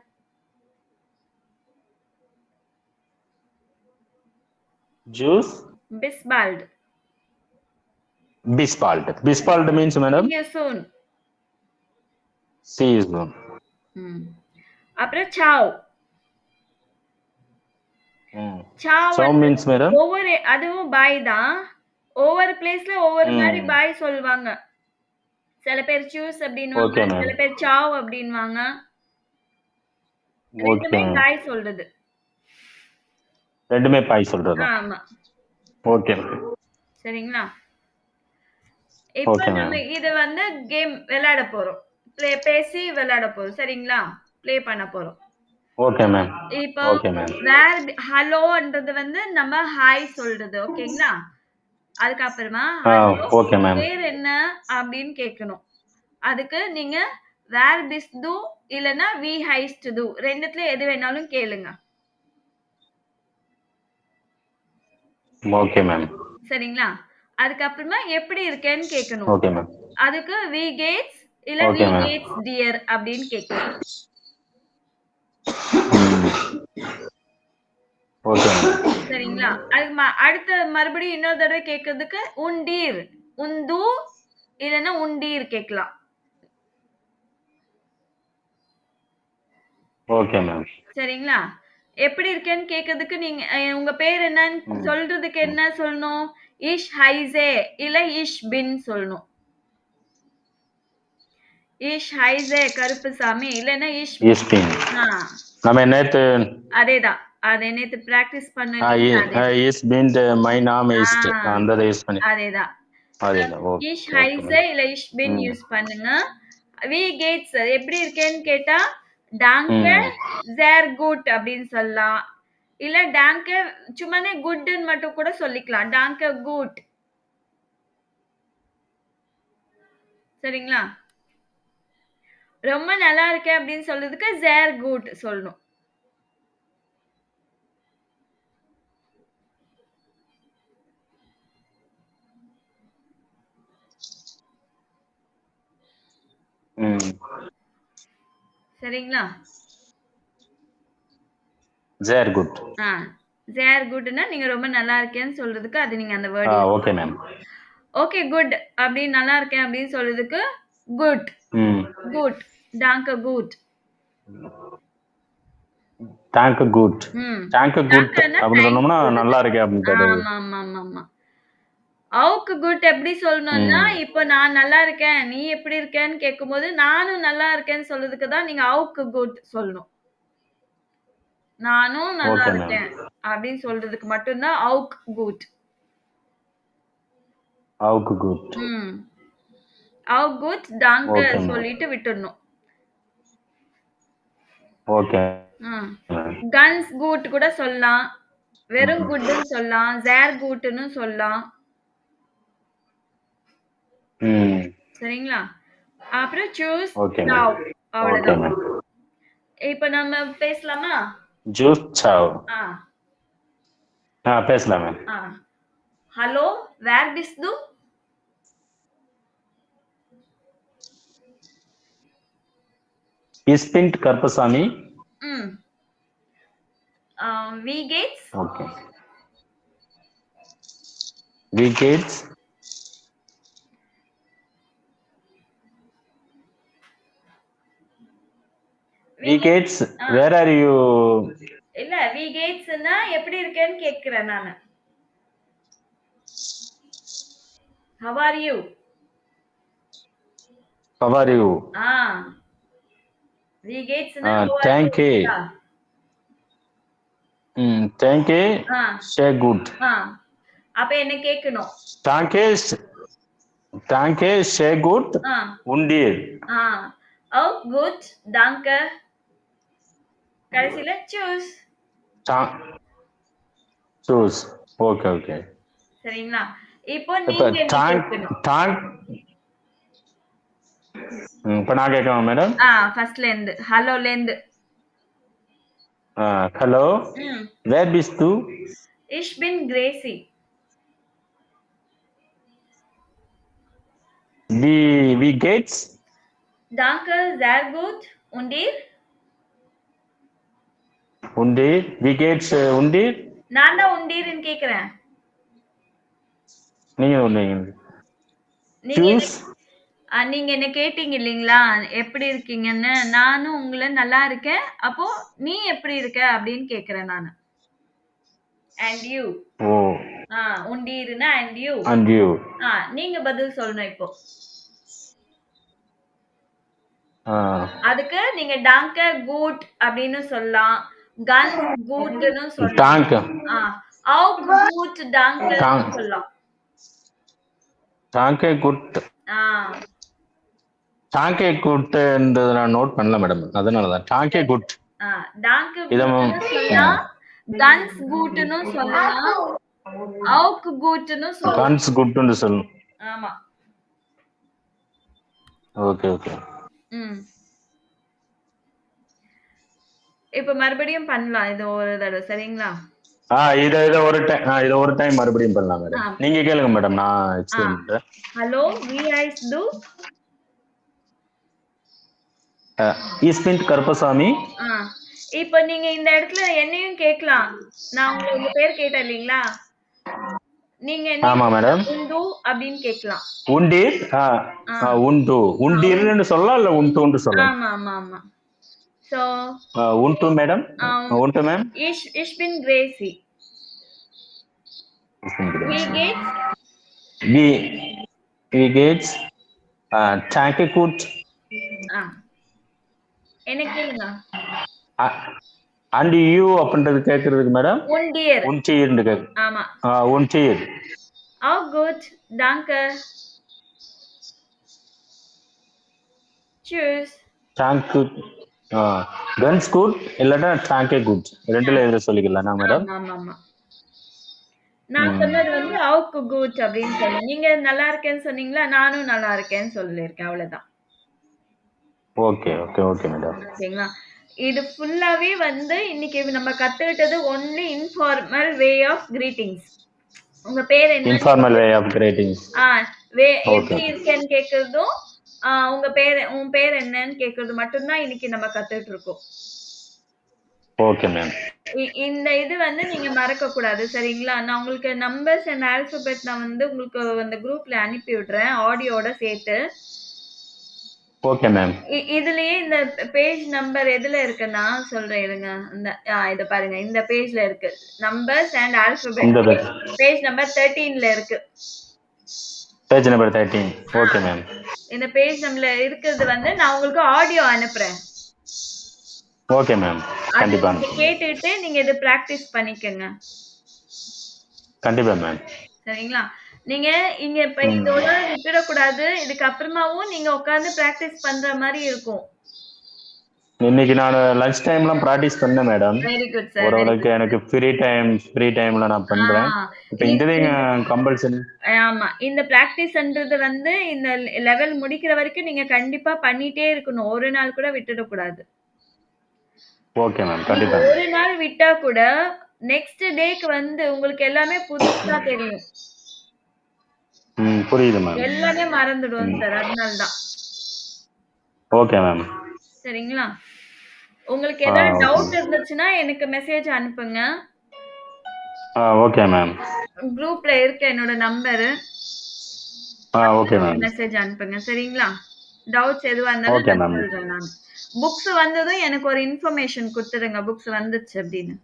Juice. Bisbald. Bisbald. Bisbald means madam? See you soon. See you soon. அப்புறம் ciao. Ciao means madam? ஒவ்வொரு அதுவும் பாய் தான். ஒவ்வொரு பிளேஸ்ல ஒவ்வொரு மாதிரி பாய் சொல்வாங்க. சில பேர் சூஸ் அப்படின்னுவாங்க, சில பேர் சாவ் அப்படின்வாங்க. ரெண்டுமே பாய் சொல்றது. ரெண்டுமே பாய் சொல்றது. ஆமா. ஓகே. சரிங்களா? இப்போ நம்ம இது வந்து கேம் விளையாட போறோம். பேசி விளையாட போறோம். சரிங்களா? ப்ளே பண்ண போறோம். Okay ma'am. இப்போ வேர் ஹலோன்றது வந்து நம்ம ஹாய் சொல்றது. ஓகேங்களா? அதுக்கு அப்புறமா ஓகே மேம். பேர் என்ன அப்படின்னு கேட்கணும். அதுக்கு நீங்க வேர் திஸ் டு இல்லனா வி ஹைஸ்ட் டு ரெண்டுத்துல எது வேணாலும் கேளுங்க. Okay ma'am. சரிங்களா? அதுக்கு அப்புறமா எப்படி இருக்கேன்னு கேட்கணும். Okay ma'am. அதுக்கு வி கேட்ஸ் இல்ல வி கேட்ஸ் டியர் அப்படின்னு கேட்கணும். ஓகே. சரிங்களா? அதுக்கு அடுத்த மறுபடியும் இன்னொரு தடவை கேட்கிறதுக்கு உண்டீர், உந்து இல்லனா உண்டீர் கேட்கலாம். Okay ma'am. சரிங்களா? எப்படி இருக்கேன்னு கேட்கிறதுக்கு நீங்க உங்க பேர் என்னன்னு சொல்றதுக்கு என்ன சொல்லணும்? இஷ் ஹைசே இல்ல இஷ் பின் சொல்லணும். இஷ் ஹைசே கருப்புசாமி இல்லனா இஷ் பின். நம்ம நேத்து அதேதான். அதை நேத்து பிராக்டீஸ் பண்ணேன். இஸ் பின் மை நாம் இஸ் அந்த யூஸ் பண்ணி அதேதான். அதேதான். இஷ் ஹைசே இல்ல இஷ் பின் யூஸ் பண்ணுங்க. வி கேட்ஸ் எப்படி இருக்கேன்னு கேட்டா டாங்கே சேர் குட் அப்படின்னு சொல்லலாம். இல்ல டாங்கே சும்மானே குட்ன்னு மட்டும் கூட சொல்லிக்கலாம். டாங்கே குட். சரிங்களா? ரொம்ப நல்லா இருக்கே அப்படின்னு சொல்றதுக்கு சேர் குட் சொல்லணும். சரிங்களா? சேர் குட். சேர் குட்னா நீங்க ரொம்ப நல்லா இருக்கேன்னு சொல்றதுக்கு அது நீங்க அந்த word. Okay ma'am. Okay good அப்படி நல்லா இருக்கேன் அப்படின்னு சொல்றதுக்கு good. Good. Dange good. Dange good. Dange good அப்படி சொன்னோம்னா நல்லா இருக்கே அப்படின்றது. ஆமா. அவுக்கு குட் எப்படி சொல்லணும்னா இப்போ நான் நல்லா இருக்கேன் நீ எப்படி இருக்கேன்னு கேட்கும்போது நானும் நல்லா இருக்கேன்னு சொல்றதுக்கு தான் நீங்க அவுக்கு குட் சொல்லணும். நானும் நல்லா ஓகே மேம். இருக்கேன் அப்படின்னு சொல்றதுக்கு மட்டும்தான் அவுக் குட். அவுக்கு குட். அவுக் குட் டாங்க ஓகே மேம். சொல்லிட்டு விட்டுடணும். ஓகே கன்ஸ் குட் கூட சொல்லலாம், வெறும் குட்னு சொல்லலாம், ஜேர் குட்னு சொல்லலாம். சரிங்களா? அப்புறம் choose okay now. Ma'am. Okay அவ்வளவுதான். மேம். இப்ப நம்ம பேசலாமா? Juice Zhao. ஆ பேசலாம் மேம். ஹலோ, வேர் பிஸ் து? Ich bin Karuppasamy. Wie geht's? Okay. Wie geht's? Wie geht's? Where are you? இல்ல, wie geht'sனா எப்படி இருக்கேன்னு கேக்குறேன் நானு. How are you? How are you? Wie geht'sனா how are thank you? you. Thank you. Say good. அப்ப என்ன கேட்கணும்? Thank you. Thank you. Say good. உண்டீர். Oh, good. Danke. கடைசில choose. Choose. Okay, okay. சரிங்களா? இப்போ நீங்க என்ன கேட்கணும்? இப்ப நான் கேட்கணும் மேடம். ஃபர்ஸ்ட்ல இருந்து ஹலோல இருந்து. Hello. Wer bist du? Ich bin Gracie. Wie geht's? Danke, sehr gut. Und dir? Und dir? Wie geht's und dir? நான் தான் உண்டீர்னு கேக்குறேன். நீங்க என்ன கேட்டீங்க இல்லீங்களா, எப்படி இருக்கீங்கன்னு. நானும் உங்களை நல்லா இருக்கேன். அப்போ நீ எப்படி இருக்க அப்படின்னு கேக்குறேன் நானு. And you. உண்டீர்னா and you. And you. நீங்க பதில் சொல்லணும் இப்போ. அதுக்கு நீங்க டாங்க குட் அப்படின்னு சொல்லலாம், கன் குட்னு சொல்லலாம், அவுக் குட் டாங்க சொல்லலாம். டாங்கே குட். டாங்கே குட் நான் நோட் பண்ணல மேடம், அதனாலதான் டாங்கே குட். டாங்கே குட்னு சொல்லலாம், கன்ஸ் குட்னு சொல்லலாம், அவுக் குட்னு சொல்லலாம். கன்ஸ் குட்னு சொல்லணும். ஆமா. Okay okay. இப்ப மறுபடியும் பண்ணலாம் இது ஒரு தடவை, சரிங்களா? இத ஒரு டைம் மறுபடியும் பண்ணலாம் மேடம். நீங்க கேளுங்க மேடம், நான் எக்ஸ்பிளைன் பண்றேன். Hello, wie heißt du? Ich bin Karuppasamy. இப்போ நீங்க இந்த இடத்துல என்னையும் கேட்கலாம். நான் உங்க பேர் கேட்டேன் இல்லீங்களா, நீங்க ஆமா மேடம் உண்டு அப்படின்னு கேட்கலாம். உண்டீர். உண்டு. உண்டீர்னு சொல்லலாம் இல்ல உண்டுன்னு சொல்லலாம். ஆமா ஆமா ஆமா. சோ உண்டு மேடம். உண்டு ma'am. Ich bin Gracie. Wie geht's? Danke gut. என்ன கேளுங்க. And you அப்படின்றது கேக்குறதுக்கு மேடம் உண்டீர். உண்டீர்னு கேக்கு. ஆமா. உண்டீர். Oh good. Danke. Tschüss. Danke. Ganz gut இல்லனா danke gut. ரெண்டுல எது சொல்லிக்கலாம் நான் மேடம். ஆமா ஆமா. நான் சொன்னது வந்து அவுக் குட் அப்படின்னு சொன்னேன். நீங்க நல்லா இருக்கேன்னு சொன்னீங்களா, நானும் நல்லா இருக்கேன்னு சொல்லிருக்கேன், அவ்வளவுதான். Okay okay okay madam. ஓகேங்களா? இது ஃபுல்லாவே வந்து இன்னைக்கு நம்ம கத்துக்கிட்டது only informal way of greetings. உங்க பேர் என்ன? Informal way of greetings. எப்படி இருக்கேன்னு கேக்குறதும், உன் பேர் என்னன்னு கேக்குறது மட்டும் தான் இன்னைக்கு நம்ம கத்துட்டு இருக்கோம். Okay ma'am. இந்த இது வந்து நீங்க மறக்க கூடாது, சரிங்களா? நான் உங்களுக்கு நம்பர்ஸ் அண்ட் ஆல்பபெட் நான் வந்து உங்களுக்கு அந்த குரூப்ல அனுப்பி விடுறேன், ஆடியோட சேர்த்து. Okay ma'am. இதுலயே இந்த பேஜ் நம்பர் எதுல இருக்குன்னா சொல்றேன் இருங்க. இந்த இத பாருங்க, இந்த பேஜ்ல இருக்கு. Numbers and alphabet page number 13ல இருக்கு. Page number 13. Okay ma'am. இந்த பேஜ் நம்பர்ல இருக்குது வந்து நான் உங்களுக்கு ஆடியோ அனுப்புறேன். Okay ma'am. அது கண்டிப்பா நீங்க அனுப்புங்க. கேட்டுட்டு நீங்க இத பிராக்டிஸ் பண்ணிக்கங்க. கண்டிப்பா மேம். சரிங்களா? நீங்க இங்க இப்ப ம். இதோட விட்டுடக்கூடாது. இதுக்கு அப்புறமாவும் நீங்க உட்கார்ந்து பிராக்டிஸ் பண்ற மாரி இருக்கும். இன்னைக்கு நானு லஞ்ச் டைம்லாம் பிராக்டிஸ் பண்ணேன் madam. Very good sir. Very ஓரளவுக்கு குட் எனக்கு சார். ஃப்ரீ டைம்ல நான் ஆ பண்றேன். இப்ப இது இன்ஜினியரிங் கம்பல்சரி. ஆமா. இந்த பிராக்டிஸ்ன்றது வந்து இந்த லெவல் முடிக்கிற வரைக்கும் நீங்க கண்டிப்பா பண்ணிட்டே இருக்கணும். ஒரு நாள் கூட விட்டுடக்கூடாது. Okay ma'am. நீங்க கண்டிப்பா மேம். ஒரு நாள் விட்டா கூட, நெக்ஸ்ட் டேக்கு வந்து உங்களுக்கு எல்லாமே புதுசா தெரியும். ம். புரியுது மேம். எல்லாமே மறந்துடும் ம். சார். அதனால தான். Okay ma'am. சரிங்களா? உங்களுக்கு ஏதாவது ஓகே. டவுட் இருந்துச்சுன்னா எனக்கு மெசேஜ் அனுப்புங்க. Okay ma'am. குரூப்ல இருக்கு என்னோட நம்பரு. ஓகே நீங்க மேம். மெசேஜ் அனுப்புங்க. சரிங்களா? டவுட்ஸ் எதுவா இருந்தாலும் ஓகே நான் மேம். சொல்றேன் நானு. புக்ஸ் வந்ததும் எனக்கு ஒரு இன்ஃபர்மேஷன் குடுத்துடுங்க. புக்ஸ் வந்துச்சு அப்படின்னு.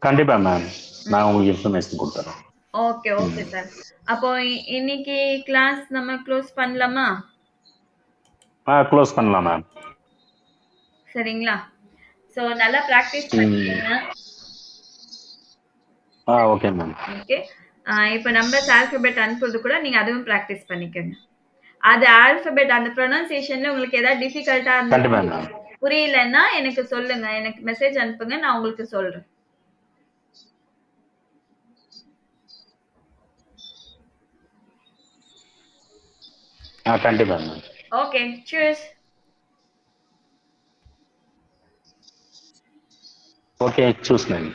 கண்டிப்பா மேம். ம். நான் உங்களுக்கு இன்ஃபர்மேஷன் குடுத்துறேன். ஓகே, ஓகே ம். சார். அப்போ இன்னைக்கு கிளாஸ் நம்ம க்ளோஸ் பண்ணலாமா? க்ளோஸ் பண்ணலாம் மேம். சரிங்களா? சோ நல்லா பிராக்டிஸ் ம். பண்ணிக்கங்க. Okay ma'am. ஓகே. இப்ப நம்பர்ஸ் ஆல்பபெட் அனுப்புறது கூட நீங்க அதுவும் பிராக்டிஸ் பண்ணிக்கங்க. அது ஆல்பபெட் அந்த ப்ரொனன்சியேஷன்ல உங்களுக்கு ஏதாவது டிஃபிகல்ட்டா இருந்தா கண்டிப்பா மேம். புரியலன்னா எனக்கு சொல்லுங்க. எனக்கு மெசேஜ் அனுப்புங்க. நான் உங்களுக்கு சொல்றேன். கண்டிப்பா மேம். ஓகே. சீர்ஸ். ஓகே. சூஸ் மேம்.